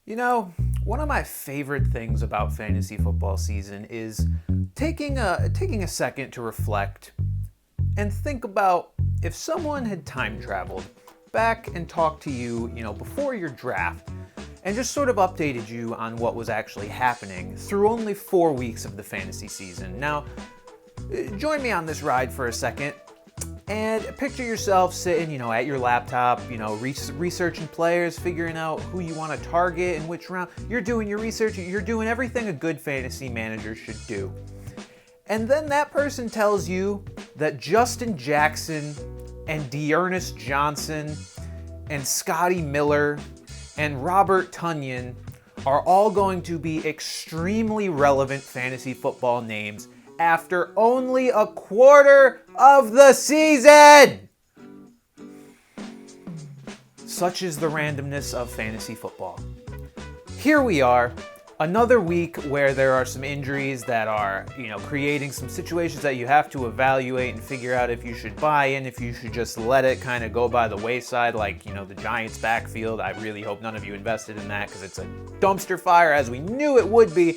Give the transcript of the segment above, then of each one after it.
You know, one of my favorite things about fantasy football season is taking a second to reflect and think about if someone had time traveled back and talked to you, before your draft and just sort of updated you on what was actually happening through only 4 weeks of the fantasy season. Now, join me on this ride for a second. And picture yourself sitting, at your laptop, researching players, figuring out who you want to target in which round. You're doing your research, you're doing everything a good fantasy manager should do. And then that person tells you that Justin Jackson and D'Ernest Johnson and Scotty Miller and Robert Tonyan are all going to be extremely relevant fantasy football names after only a quarter of the season! Such is the randomness of fantasy football. Here we are, another week where there are some injuries that are, creating some situations that you have to evaluate and figure out if you should buy in, if you should just let it kind of go by the wayside, like, the Giants' backfield. I really hope none of you invested in that because it's a dumpster fire, as we knew it would be.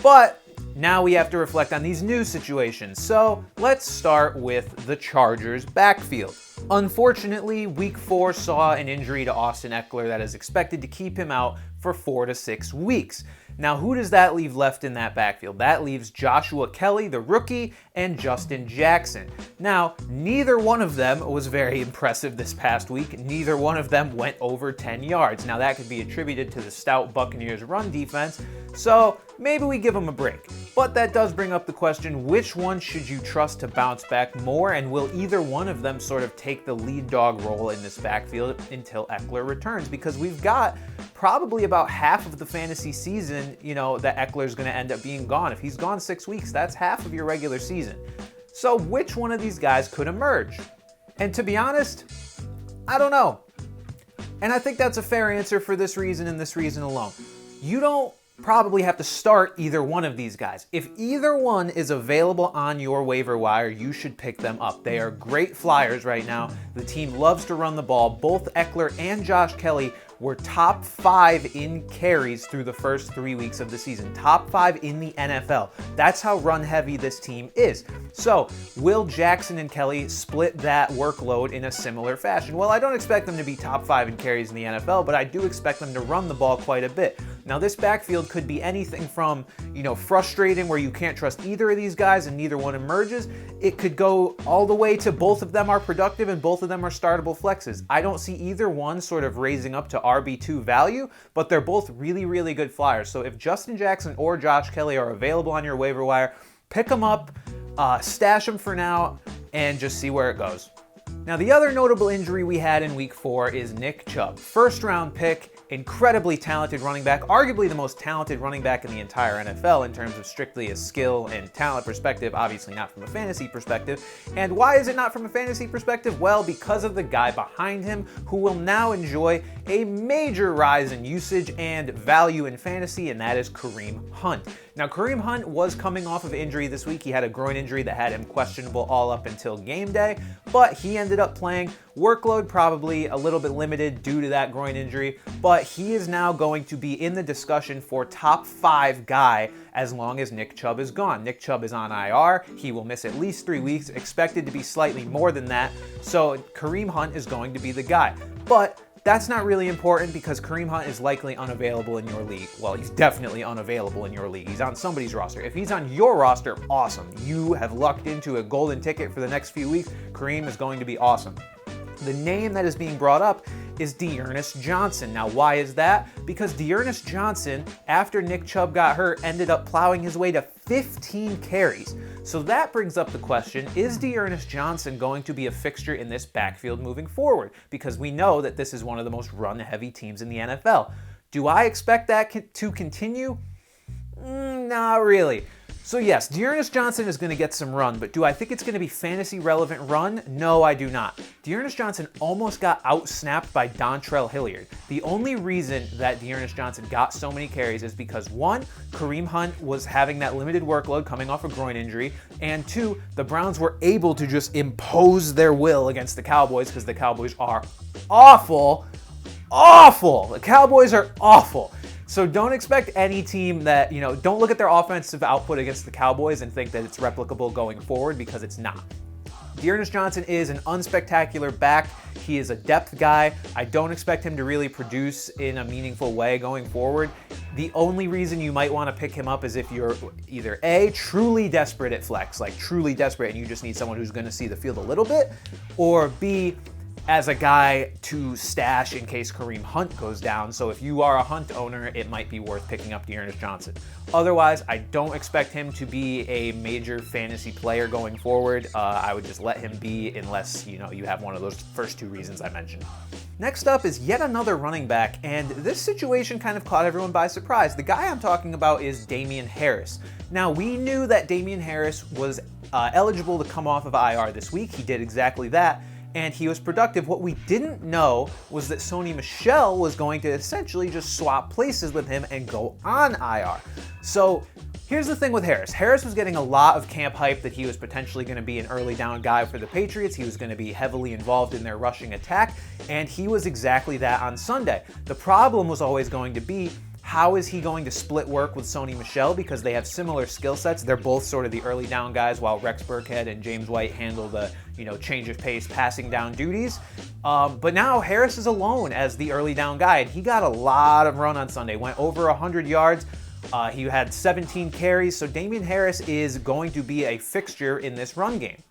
But now we have to reflect on these new situations. So let's start with the Chargers' backfield. Unfortunately, week 4 saw an injury to Austin Ekeler that is expected to keep him out for 4 to 6 weeks. Now, who does that leave left in that backfield? That leaves Joshua Kelly, the rookie, and Justin Jackson. Now, neither one of them was very impressive this past week. Neither one of them went over 10 yards. Now, that could be attributed to the stout Buccaneers run defense, so maybe we give them a break. But that does bring up the question, which one should you trust to bounce back more, and will either one of them sort of take the lead dog role in this backfield until Ekeler returns? Because we've got probably about half of the fantasy season, that Ekeler's going to end up being gone. If he's gone 6 weeks, that's half of your regular season. So which one of these guys could emerge? And to be honest, I don't know. And I think that's a fair answer for this reason and this reason alone. You don't probably have to start either one of these guys. If either one is available on your waiver wire, you should pick them up. They are great flyers right now. The team loves to run the ball. Both Ekeler and Josh Kelly were top 5 in carries through the first 3 weeks of the season. Top 5 in the NFL. That's how run heavy this team is. So, will Jackson and Kelly split that workload in a similar fashion? Well, I don't expect them to be top 5 in carries in the NFL, but I do expect them to run the ball quite a bit. Now, this backfield could be anything from, frustrating where you can't trust either of these guys and neither one emerges. It could go all the way to both of them are productive and both of them are startable flexes. I don't see either one sort of raising up to RB2 value, but they're both really, really good flyers. So if Justin Jackson or Josh Kelly are available on your waiver wire, pick them up, stash them for now, and just see where it goes. Now, the other notable injury we had in week 4 is Nick Chubb. First round pick, incredibly talented running back, arguably the most talented running back in the entire NFL in terms of strictly a skill and talent perspective, obviously not from a fantasy perspective. And why is it not from a fantasy perspective? Well, because of the guy behind him who will now enjoy a major rise in usage and value in fantasy, and that is Kareem Hunt. Now, Kareem Hunt was coming off of injury this week. He had a groin injury that had him questionable all up until game day, but he ended up playing. Workload probably a little bit limited due to that groin injury, but he is now going to be in the discussion for top 5 guy as long as Nick Chubb is gone. Nick Chubb is on IR. He will miss at least 3 weeks, expected to be slightly more than that, so Kareem Hunt is going to be the guy. But that's not really important because Kareem Hunt is likely unavailable in your league. Well, he's definitely unavailable in your league. He's on somebody's roster. If he's on your roster, awesome. You have lucked into a golden ticket for the next few weeks. Kareem is going to be awesome. The name that is being brought up is D'Ernest Johnson. Now, why is that? Because D'Ernest Johnson, after Nick Chubb got hurt, ended up plowing his way to 15 carries. So that brings up the question, is D'Ernest Johnson going to be a fixture in this backfield moving forward? Because we know that this is one of the most run-heavy teams in the NFL. Do I expect that to continue? Not really. So yes, D'Ernest Johnson is going to get some run, but do I think it's going to be fantasy relevant run? No, I do not. D'Ernest Johnson almost got out-snapped by Dontrell Hilliard. The only reason that D'Ernest Johnson got so many carries is because 1, Kareem Hunt was having that limited workload coming off a groin injury, and 2, the Browns were able to just impose their will against the Cowboys because the Cowboys are awful awful. The Cowboys are awful. So don't expect any team that, don't look at their offensive output against the Cowboys and think that it's replicable going forward, because it's not. D'Ernest Johnson is an unspectacular back. He is a depth guy. I don't expect him to really produce in a meaningful way going forward. The only reason you might want to pick him up is if you're either A, truly desperate at flex, like truly desperate and you just need someone who's going to see the field a little bit, or B, as a guy to stash in case Kareem Hunt goes down. So if you are a Hunt owner, it might be worth picking up D'Ernest Johnson. Otherwise, I don't expect him to be a major fantasy player going forward. I would just let him be unless, you have one of those first two reasons I mentioned. Next up is yet another running back, and this situation kind of caught everyone by surprise. The guy I'm talking about is Damien Harris. Now, we knew that Damien Harris was eligible to come off of IR this week. He did exactly that, and he was productive. What we didn't know was that Sony Michel was going to essentially just swap places with him and go on IR. So here's the thing with Harris. Harris was getting a lot of camp hype that he was potentially going to be an early down guy for the Patriots. He was going to be heavily involved in their rushing attack, and he was exactly that on Sunday. The problem was always going to be, how is he going to split work with Sony Michel, because they have similar skill sets. They're both sort of the early down guys, while Rex Burkhead and James White handle the change of pace, passing down duties. But now Harris is alone as the early down guy, and he got a lot of run on Sunday. Went over 100 yards. He had 17 carries, so Damien Harris is going to be a fixture in this run game.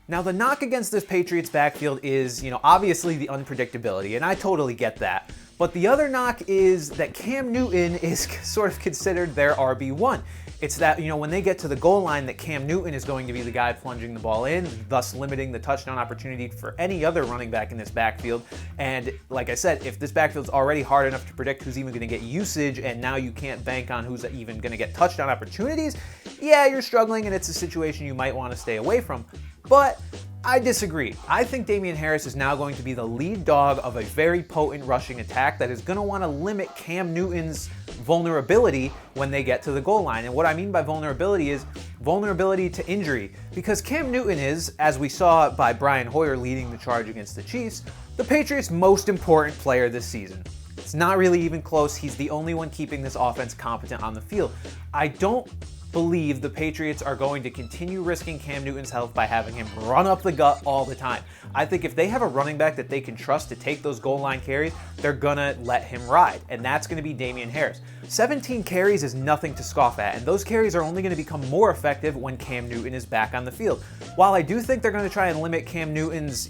Now, the knock against this Patriots backfield is, obviously the unpredictability, and I totally get that. But the other knock is that Cam Newton is sort of considered their RB1. It's that, when they get to the goal line, that Cam Newton is going to be the guy plunging the ball in, thus limiting the touchdown opportunity for any other running back in this backfield. And like I said, if this backfield's already hard enough to predict who's even going to get usage, and now you can't bank on who's even going to get touchdown opportunities, yeah, you're struggling, and it's a situation you might want to stay away from. But I disagree. I think Damien Harris is now going to be the lead dog of a very potent rushing attack that is going to want to limit Cam Newton's vulnerability when they get to the goal line. And what I mean by vulnerability is vulnerability to injury, because Cam Newton is, as we saw by Brian Hoyer leading the charge against the Chiefs, the Patriots' most important player this season. It's not really even close. He's the only one keeping this offense competent on the field. I don't believe the Patriots are going to continue risking Cam Newton's health by having him run up the gut all the time. I think if they have a running back that they can trust to take those goal line carries, they're gonna let him ride, and that's gonna be Damien Harris. 17 carries is nothing to scoff at, and those carries are only gonna become more effective when Cam Newton is back on the field. While I do think they're gonna try and limit Cam Newton's,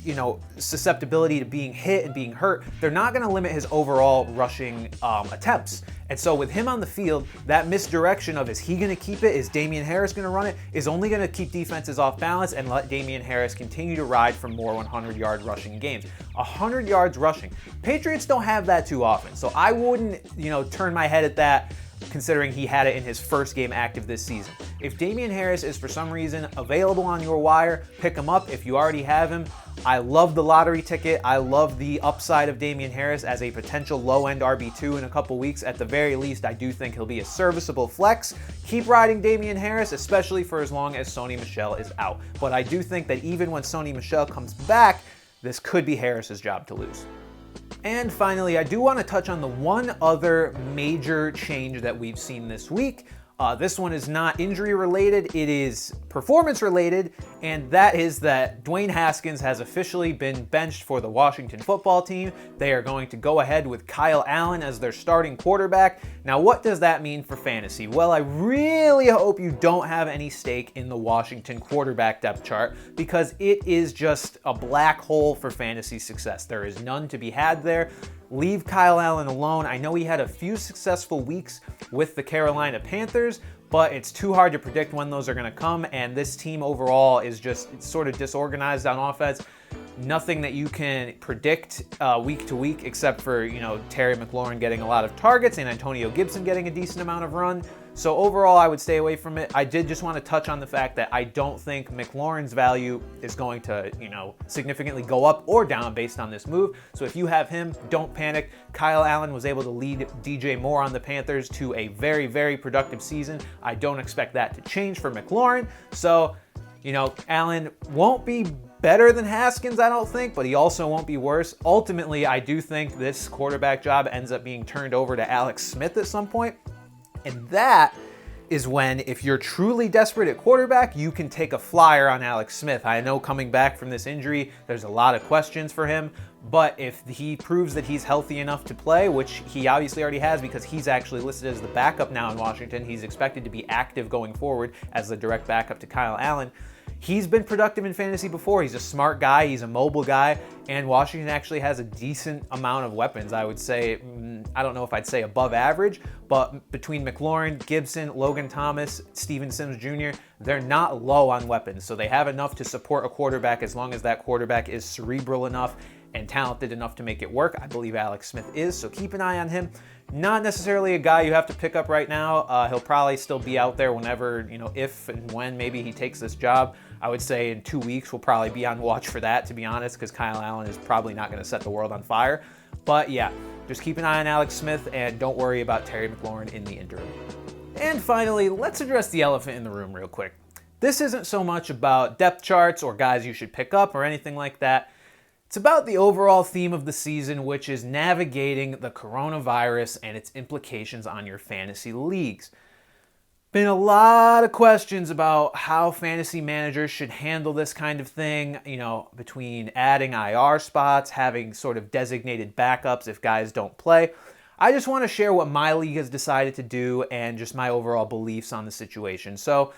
susceptibility to being hit and being hurt, they're not gonna limit his overall rushing attempts. And so with him on the field, that misdirection of, is he going to keep it? Is Damien Harris going to run it? Is only going to keep defenses off balance and let Damien Harris continue to ride for more 100-yard rushing games. 100 yards rushing. Patriots don't have that too often, so I wouldn't, turn my head at that, considering he had it in his first game active this season. If Damien Harris is for some reason available on your wire, pick him up if you already have him. I love the lottery ticket. I love the upside of Damien Harris as a potential low-end RB2 in a couple weeks. At the very least, I do think he'll be a serviceable flex. Keep riding Damien Harris, especially for as long as Sony Michel is out. But I do think that even when Sony Michel comes back, this could be Harris's job to lose. And finally, I do want to touch on the one other major change that we've seen this week. This one is not injury related, it is performance related, and that is that Dwayne Haskins has officially been benched for the Washington football team. They are going to go ahead with Kyle Allen as their starting quarterback. Now, what does that mean for fantasy? Well, I really hope you don't have any stake in the Washington quarterback depth chart, because it is just a black hole for fantasy success. There is none to be had there. Leave Kyle Allen alone. I know he had a few successful weeks with the Carolina Panthers, but it's too hard to predict when those are going to come, and this team overall is just sort of disorganized on offense. Nothing that you can predict week to week, except for, Terry McLaurin getting a lot of targets and Antonio Gibson getting a decent amount of run. So overall, I would stay away from it. I did just want to touch on the fact that I don't think McLaurin's value is going to, significantly go up or down based on this move. So if you have him, don't panic. Kyle Allen was able to lead DJ Moore on the Panthers to a very, very productive season. I don't expect that to change for McLaurin. So Allen won't be better than Haskins, I don't think, but he also won't be worse. Ultimately, I do think this quarterback job ends up being turned over to Alex Smith at some point. And that is when, if you're truly desperate at quarterback, you can take a flyer on Alex Smith. I know coming back from this injury, there's a lot of questions for him, but if he proves that he's healthy enough to play, which he obviously already has because he's actually listed as the backup now in Washington, he's expected to be active going forward as the direct backup to Kyle Allen. He's been productive in fantasy before. He's a smart guy. He's a mobile guy. And Washington actually has a decent amount of weapons. I would say, I don't know if I'd say above average, but between McLaurin, Gibson, Logan Thomas, Steven Sims Jr., they're not low on weapons. So they have enough to support a quarterback as long as that quarterback is cerebral enough and talented enough to make it work. I believe Alex Smith is, so keep an eye on him. Not necessarily a guy you have to pick up right now. He'll probably still be out there whenever, if and when maybe he takes this job. I would say in 2 weeks we'll probably be on watch for that, to be honest, because Kyle Allen is probably not going to set the world on fire. But yeah, just keep an eye on Alex Smith and don't worry about Terry McLaurin in the interim. And finally, let's address the elephant in the room real quick. This isn't so much about depth charts or guys you should pick up or anything like that. It's about the overall theme of the season, which is navigating the coronavirus and its implications on your fantasy leagues. Been a lot of questions about how fantasy managers should handle this kind of thing, between adding IR spots, having sort of designated backups if guys don't play. I just want to share what my league has decided to do and just my overall beliefs on the situation. So,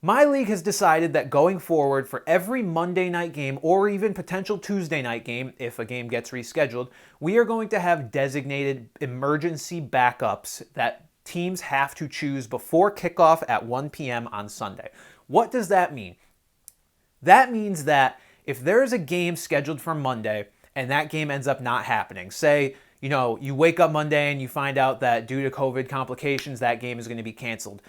my league has decided that going forward for every Monday night game or even potential Tuesday night game, if a game gets rescheduled, we are going to have designated emergency backups that teams have to choose before kickoff at 1 p.m. on Sunday. What does that mean? That means that if there is a game scheduled for Monday and that game ends up not happening, say, you wake up Monday and you find out that due to COVID complications, that game is going to be canceled.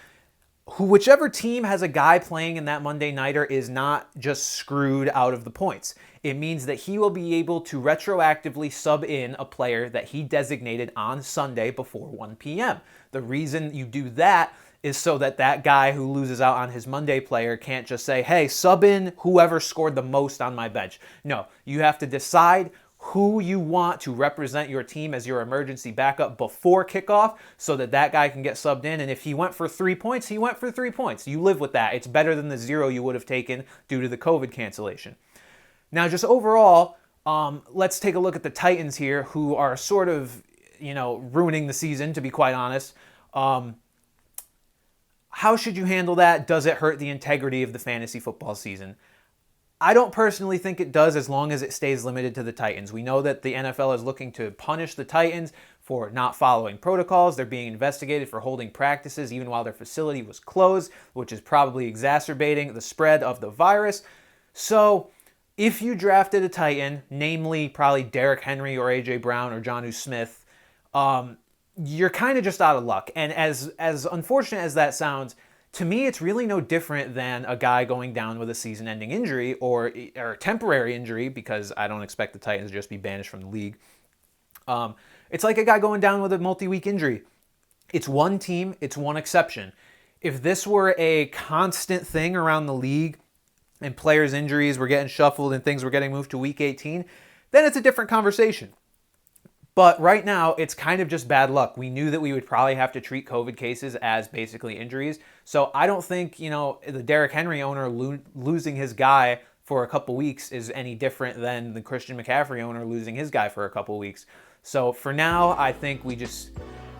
Whichever team has a guy playing in that Monday nighter is not just screwed out of the points. It means that he will be able to retroactively sub in a player that he designated on Sunday before 1 p.m. The reason you do that is so that that guy who loses out on his Monday player can't just say, hey, sub in whoever scored the most on my bench. No, you have to decide who you want to represent your team as your emergency backup before kickoff so that that guy can get subbed in. And if he went for 3 points, he went for 3 points. You live with that. It's better than the 0 you would have taken due to the COVID cancellation. Now, just overall, let's take a look at the Titans here, who are sort of, ruining the season, to be quite honest. How should you handle that? Does it hurt the integrity of the fantasy football season? I don't personally think it does as long as it stays limited to the Titans. We know that the NFL is looking to punish the Titans for not following protocols. They're being investigated for holding practices even while their facility was closed, which is probably exacerbating the spread of the virus. So if you drafted a Titan, namely probably Derrick Henry or A.J. Brown or Jonnu Smith, you're kind of just out of luck. And as unfortunate as that sounds, to me, it's really no different than a guy going down with a season-ending injury or a temporary injury, because I don't expect the Titans to just be banished from the league. It's like a guy going down with a multi-week injury. It's one team, it's one exception. If this were a constant thing around the league and players' injuries were getting shuffled and things were getting moved to Week 18, then it's a different conversation. But right now, it's kind of just bad luck. We knew that we would probably have to treat COVID cases as basically injuries. So I don't think, the Derrick Henry owner losing his guy for a couple weeks is any different than the Christian McCaffrey owner losing his guy for a couple weeks. So for now, I think we just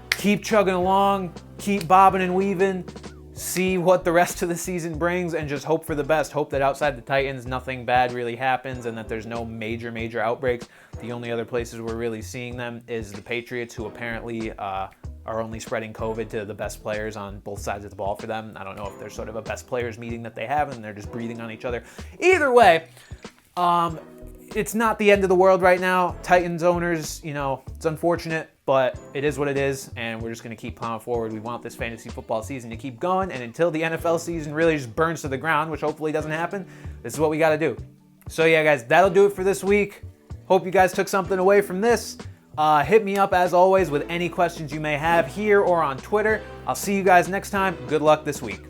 keep chugging along, keep bobbing and weaving, see what the rest of the season brings, and just hope for the best. Hope that outside the Titans, nothing bad really happens and that there's no major outbreaks. The only other places we're really seeing them is the Patriots, who apparently are only spreading COVID to the best players on both sides of the ball for them. I don't know if there's sort of a best players meeting that they have and they're just breathing on each other. Either way, it's not the end of the world right now. Titans owners, it's unfortunate, but it is what it is, and we're just going to keep plowing forward. We want this fantasy football season to keep going, and until the NFL season really just burns to the ground, which hopefully doesn't happen, this is what we got to do. So yeah, guys, that'll do it for this week. Hope you guys took something away from this. Hit me up, as always, with any questions you may have here or on Twitter. I'll see you guys next time. Good luck this week.